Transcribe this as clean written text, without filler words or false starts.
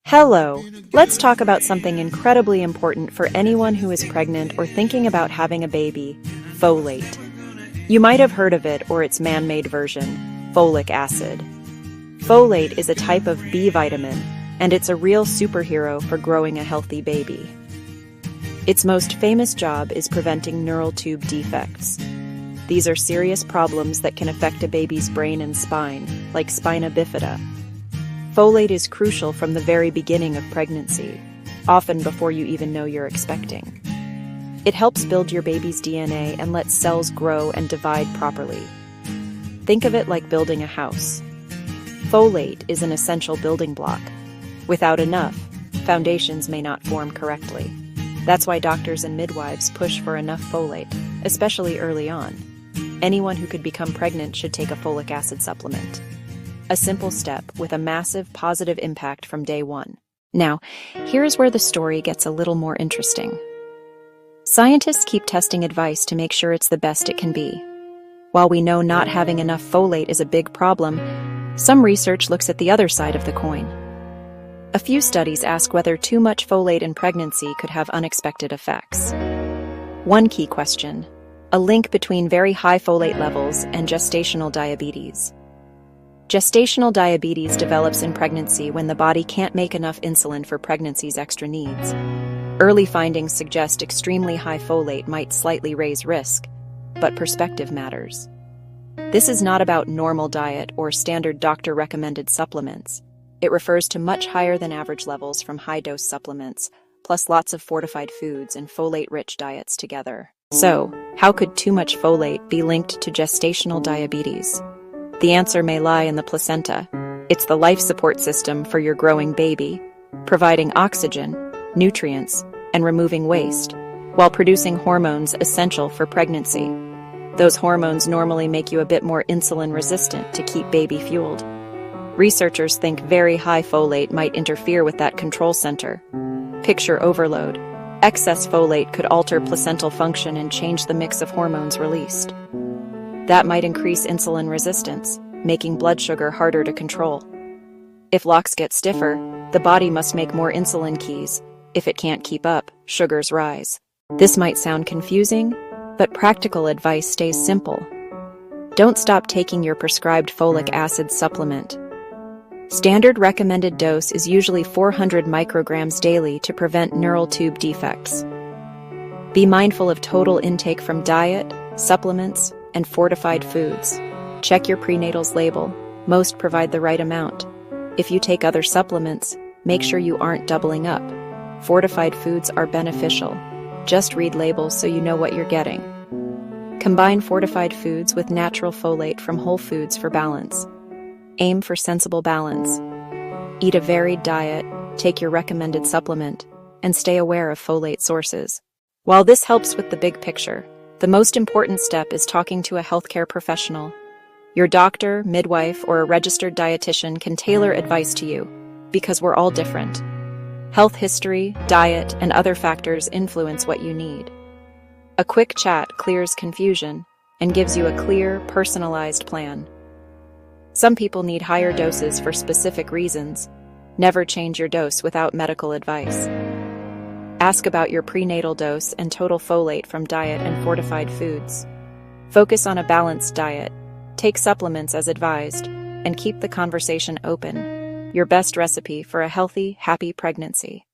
Hello. Let's talk about something incredibly important for anyone who is pregnant or thinking about having a baby: folate. You might have heard of it or its man-made version, folic acid. Folate is a type of B vitamin, and it's a real superhero for growing a healthy baby. Its most famous job is preventing neural tube defects. These are serious problems that can affect a baby's brain and spine, like spina bifida. Folate is crucial from the very beginning of pregnancy, often before you even know you're expecting. It helps build your baby's DNA and lets cells grow and divide properly. Think of it like building a house. Folate is an essential building block. Without enough, foundations may not form correctly. That's why doctors and midwives push for enough folate, especially early on. Anyone who could become pregnant should take a folic acid supplement. A simple step with a massive positive impact from day one. Now, here's where the story gets a little more interesting. Scientists keep testing advice to make sure it's the best it can be. While we know not having enough folate is a big problem, some research looks at the other side of the coin. A few studies ask whether too much folate in pregnancy could have unexpected effects. One key question: a link between very high folate levels and gestational diabetes. Gestational diabetes develops in pregnancy when the body can't make enough insulin for pregnancy's extra needs. Early findings suggest extremely high folate might slightly raise risk, but perspective matters. This is not about normal diet or standard doctor-recommended supplements. It refers to much higher than average levels from high-dose supplements, plus lots of fortified foods and folate-rich diets together. So, how could too much folate be linked to gestational diabetes? The answer may lie in the placenta. It's the life support system for your growing baby, providing oxygen, nutrients, and removing waste, while producing hormones essential for pregnancy. Those hormones normally make you a bit more insulin resistant to keep baby fueled. Researchers think very high folate might interfere with that control center. Picture overload. Excess folate could alter placental function and change the mix of hormones released. That might increase insulin resistance, making blood sugar harder to control. If locks get stiffer, the body must make more insulin keys. If it can't keep up, sugars rise. This might sound confusing, but practical advice stays simple. Don't stop taking your prescribed folic acid supplement. Standard recommended dose is usually 400 micrograms daily to prevent neural tube defects. Be mindful of total intake from diet, supplements, and fortified foods. Check your prenatal's label. Most provide the right amount. If you take other supplements, make sure you aren't doubling up. Fortified foods are beneficial. Just read labels so you know what you're getting. Combine fortified foods with natural folate from whole foods for balance. Aim for sensible balance. Eat a varied diet, take your recommended supplement, and stay aware of folate sources. While this helps with the big picture, the most important step is talking to a healthcare professional. Your doctor, midwife, or a registered dietitian can tailor advice to you, because we're all different. Health history, diet, and other factors influence what you need. A quick chat clears confusion and gives you a clear, personalized plan. Some people need higher doses for specific reasons. Never change your dose without medical advice. Ask about your prenatal dose and total folate from diet and fortified foods. Focus on a balanced diet, take supplements as advised, and keep the conversation open. Your best recipe for a healthy, happy pregnancy.